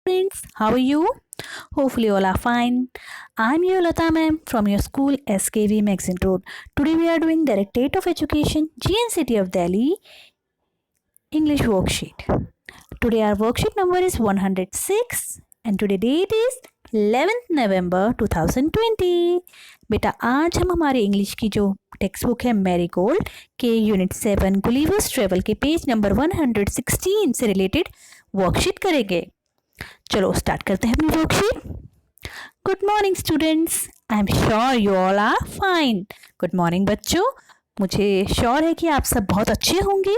Friends, how are you? Hopefully all are fine. I'm your Lata ma'am from your school SKV Maxine Road. Today we are doing Directorate of Education, GNCT of Delhi, English worksheet. Today our worksheet number is 106 and today date is 11th November 2020. बेटा आज हम हमारे English की जो text book है marigold के unit 7 Gulliver's travel के page number 116 से रिलेटेड वर्कशीट करेंगे। चलो स्टार्ट करते हैं अपनी worksheet. Good morning students, I am sure you all are fine. Good morning बच्चों, मुझे श्योर है कि आप सब बहुत अच्छे होंगे।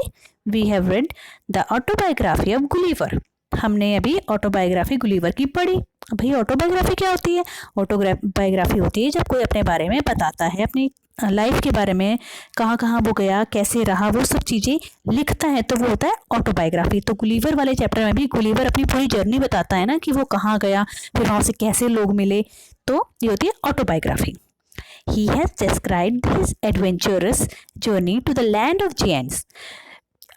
We have read the autobiography of Gulliver. हमने अभी ऑटोबायोग्राफी गुलिवर की पढ़ी। भाई ऑटोबायोग्राफी क्या होती है? ऑटोबायोग्राफी होती है जब कोई अपने बारे में बताता है, अपनी लाइफ के बारे में, कहाँ कहाँ वो गया, कैसे रहा, वो सब चीज़ें लिखता है, तो वो होता है ऑटोबायोग्राफी। तो गुलिवर वाले चैप्टर में भी गुलिवर अपनी पूरी जर्नी बताता है ना कि वो कहाँ गया, फिर वहाँ से कैसे लोग मिले, तो ये होती है autobiography. He has described his adventurous journey to the land of giants.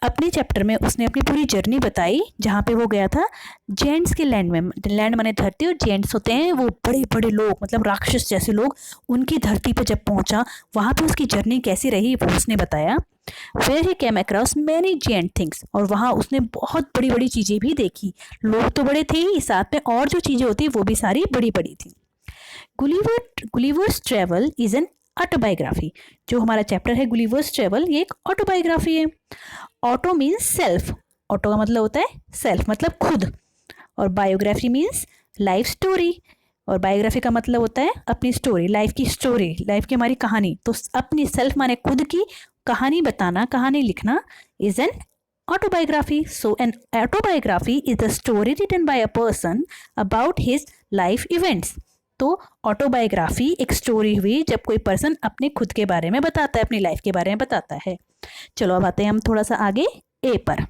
अपने चैप्टर में उसने अपनी पूरी जर्नी बताई जहाँ पे वो गया था जेंट्स के लैंड में। लैंड माने धरती, और जेंट्स होते हैं वो बड़े बड़े लोग, मतलब राक्षस जैसे लोग। उनकी धरती पे जब पहुँचा वहाँ पे उसकी जर्नी कैसी रही वो उसने बताया। Where he came across many giant things, और वहाँ उसने बहुत बड़ी बड़ी चीज़ें भी देखी। लोग तो बड़े थे ही, साथ में और जो चीज़ें होती वो भी सारी बड़ी बड़ी थी। Gulliver's travel is an autobiography. जो हमारा चैप्टर है गुलिवर्स ट्रेवल, ये एक ऑटोबायोग्राफी है। ऑटो मीन्स सेल्फ, ऑटो का मतलब होता है सेल्फ, मतलब खुद, और बायोग्राफी मीन्स लाइफ स्टोरी, और बायोग्राफी का मतलब होता है अपनी स्टोरी, लाइफ की स्टोरी, लाइफ की हमारी कहानी। तो अपनी सेल्फ माने खुद की कहानी बताना, कहानी लिखना is an autobiography. So an autobiography is the story written by a person about his life events. तो ऑटोबायोग्राफी एक स्टोरी हुई जब कोई पर्सन अपने खुद के बारे में बताता है, अपनी लाइफ के बारे में बताता है। चलो अब आते हैं हम थोड़ा सा आगे ए पर।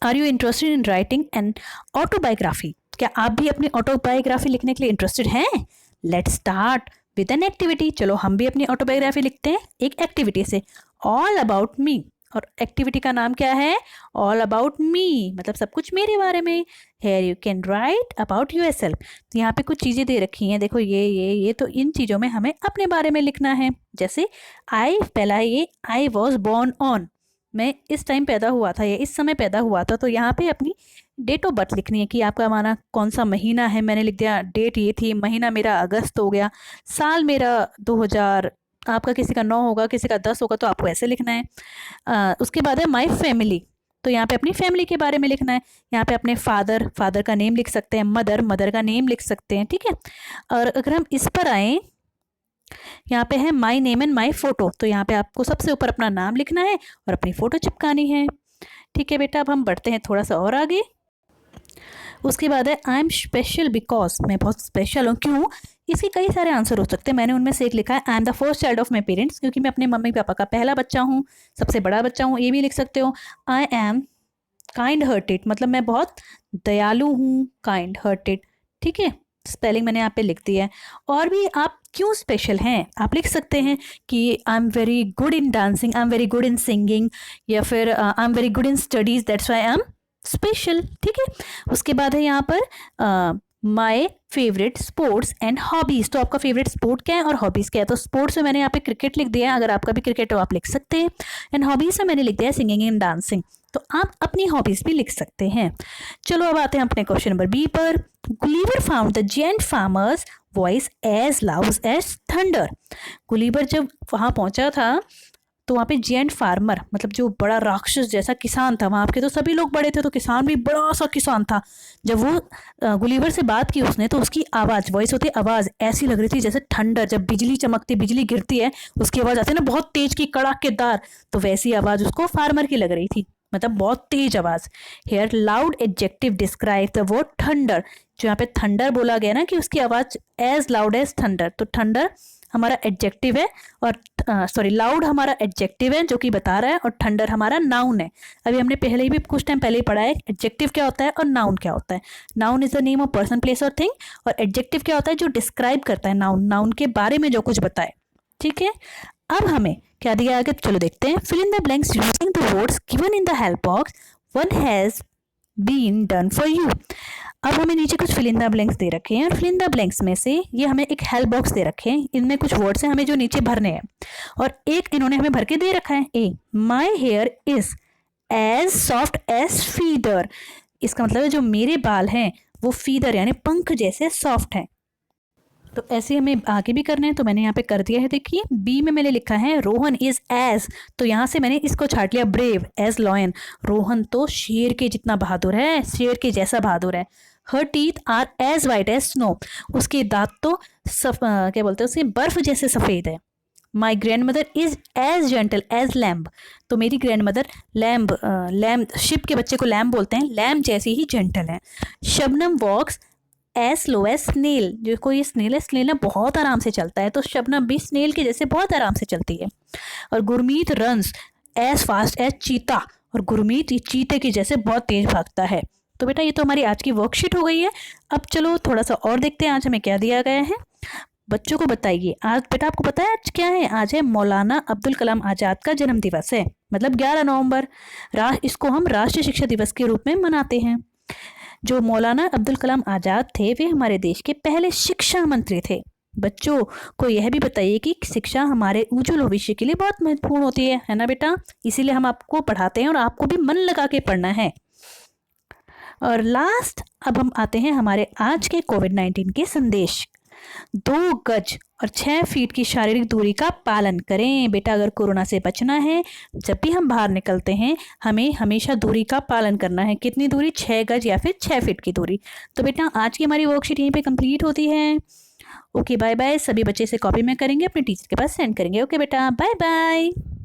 Are you interested in writing an autobiography? क्या आप भी अपनी ऑटोबायोग्राफी लिखने के लिए इंटरेस्टेड हैं? Let's start with an activity. चलो हम भी अपनी ऑटोबायोग्राफी लिखते हैं एक एक्टिविटी से। ऑल अबाउट मी, और एक्टिविटी का नाम क्या है? ऑल अबाउट मी, मतलब सब कुछ मेरे बारे में। Here you can write about yourself. तो यहाँ पे कुछ चीज़ें दे रखी हैं, देखो ये तो इन चीज़ों में हमें अपने बारे में लिखना है। जैसे आई, पहला ये आई वॉज बॉर्न ऑन, मैं इस टाइम पैदा हुआ था, या इस समय पैदा हुआ था। तो यहाँ पे अपनी डेट ऑफ बर्थ लिखनी है कि आपका माना कौन सा महीना है। मैंने लिख दिया डेट ये थी, महीना मेरा अगस्त हो गया, साल मेरा 2000, आपका किसी का 9 होगा, किसी का 10 होगा, तो आपको ऐसे लिखना है। उसके बाद है माई फैमिली, तो यहाँ पे अपनी फैमिली के बारे में लिखना है। यहाँ पे अपने फादर का नेम लिख सकते हैं, मदर का नेम लिख सकते हैं, ठीक है। और अगर हम इस पर आए, यहाँ पे है my name and my photo, तो यहाँ पे आपको सबसे ऊपर अपना नाम लिखना है और अपनी फ़ोटो चिपकानी है, ठीक है बेटा। अब हम बढ़ते हैं थोड़ा सा और आगे। उसके बाद है आई एम स्पेशल बिकॉज, मैं बहुत स्पेशल हूँ। क्यों? इसके कई सारे आंसर हो सकते हैं। मैंने उनमें से एक लिखा है I am the first child of my parents, क्योंकि मैं अपने मम्मी पापा का पहला बच्चा हूँ, सबसे बड़ा बच्चा हूँ, ये भी लिख सकते हो। आई एम काइंड हार्टेड, मतलब मैं बहुत दयालु हूँ, काइंड हार्टेड, ठीक है। स्पेलिंग मैंने यहाँ पे लिख दी है। और भी आप क्यों स्पेशल हैं आप लिख सकते हैं कि I am very good in dancing, I am very good in singing, या फिर I am very good in studies, that's why I am special, ठीक है। उसके बाद है यहाँ पर my favourite sports and hobbies, तो आपका फेवरेट स्पोर्ट क्या है और हॉबीज़ क्या है? तो स्पोर्ट्स में मैंने यहाँ पे क्रिकेट लिख दिया है, अगर आपका भी क्रिकेट हो आप लिख सकते हैं। एंड हॉबीज़ में मैंने लिख दिया है सिंगिंग एंड डांसिंग, तो आप अपनी हॉबीज़ भी लिख सकते हैं। चलो अब आते हैं अपने क्वेश्चन नंबर बी पर। Gulliver found the giant farmer's voice as loud as thunder. Gulliver जब वहाँ पहुँचा था तो वहाँ पे जेंट फार्मर, मतलब जो बड़ा राक्षस जैसा किसान था, वहाँ के तो सभी लोग बड़े थे, तो किसान भी बड़ा सा किसान था। जब वो गुलिवर से बात की उसने, तो उसकी आवाज़, वॉइस होती है आवाज़, ऐसी लग रही थी जैसे थंडर, जब बिजली चमकती, बिजली गिरती है, उसकी आवाज़ आती है ना बहुत तेज की, कड़ाकेदार, तो वैसी आवाज़ उसको फार्मर की लग रही थी, मतलब बहुत तेज आवाज़। Here loud adjective describe the word thunder, जो यहाँ पे थंडर बोला गया ना कि उसकी आवाज़ एज लाउड एज थंडर, तो थंडर हमारा एडजेक्टिव है, और लाउड हमारा एडजेक्टिव है जो कि बता रहा है, और थंडर हमारा नाउन है। अभी हमने पहले ही भी कुछ टाइम पहले ही पढ़ा है एडजेक्टिव क्या होता है और नाउन क्या होता है। Noun is the name of person, place और थिंग, और एडजेक्टिव क्या होता है? जो डिस्क्राइब करता है, नाउन के बारे में जो कुछ बताए, ठीक है। अब हमें क्या दिया आगे, चलो देखते हैं। Fill in the blanks using the words given in the help box, one has been done for you. अब हमें नीचे कुछ फिल इन द ब्लैंक्स दे रखे हैं और फिल इन द ब्लैंक्स में से ये हमें एक हेल्प बॉक्स दे रखे हैं, इनमें कुछ वर्ड्स हैं हमें जो नीचे भरने हैं और एक इन्होंने हमें भर के दे रखा है a my hair is as soft as feather. इसका मतलब है जो मेरे बाल हैं वो फीदर यानी पंख जैसे सॉफ्ट हैं। तो ऐसे हमें आगे भी करना है, तो मैंने यहाँ पे कर दिया है। देखिए बी में मैंने लिखा है रोहन इज एज, तो यहाँ से मैंने इसको छाट लिया ब्रेव एज लॉयन। रोहन तो शेर के जितना बहादुर है, शेर के जैसा बहादुर है। Her teeth are as white as snow, उसके दांत तो क्या बोलते हैं उसे बर्फ जैसे सफ़ेद है। My grandmother is as gentle as lamb, तो मेरी ग्रैंड मदर लैम्ब शिप के बच्चे को लैम्ब बोलते हैं, लैम्ब जैसी ही जेंटल है। Shabnam walks as slow as snail, जो कोई स्नेल है, स्नेल ना बहुत आराम से चलता है, तो शबनम भी स्नेल के जैसे बहुत आराम से चलती है। और Gurmeet runs as fast as cheetah, और गुरमीत चीते के जैसे बहुत तेज भागता है। तो बेटा ये तो हमारी आज की वर्कशीट हो गई है। अब चलो थोड़ा सा और देखते हैं आज हमें क्या दिया गया है। बच्चों को बताइए आज, बेटा आपको पता है आज क्या है? आज है मौलाना अब्दुल कलाम आज़ाद का जन्म दिवस है, मतलब 11 नवंबर। इसको हम राष्ट्रीय शिक्षा दिवस के रूप में मनाते हैं। जो मौलाना अब्दुल कलाम आज़ाद थे वे हमारे देश के पहले शिक्षा मंत्री थे। बच्चों को यह भी बताइए कि शिक्षा हमारे उज्जवल भविष्य के लिए बहुत महत्वपूर्ण होती है ना बेटा? इसीलिए हम आपको पढ़ाते हैं और आपको भी मन लगा के पढ़ना है। और लास्ट अब हम आते हैं हमारे आज के कोविड-19 के संदेश। 2 गज और 6 फीट की शारीरिक दूरी का पालन करें। बेटा अगर कोरोना से बचना है, जब भी हम बाहर निकलते हैं हमें हमेशा दूरी का पालन करना है। कितनी दूरी? 6 गज या फिर 6 फीट की दूरी। तो बेटा आज की हमारी वर्कशीट यहीं पे कंप्लीट होती है। Okay bye bye. सभी बच्चे से कॉपी में करेंगे, अपने टीचर के पास सेंड करेंगे। ओके बेटा बाय बाय।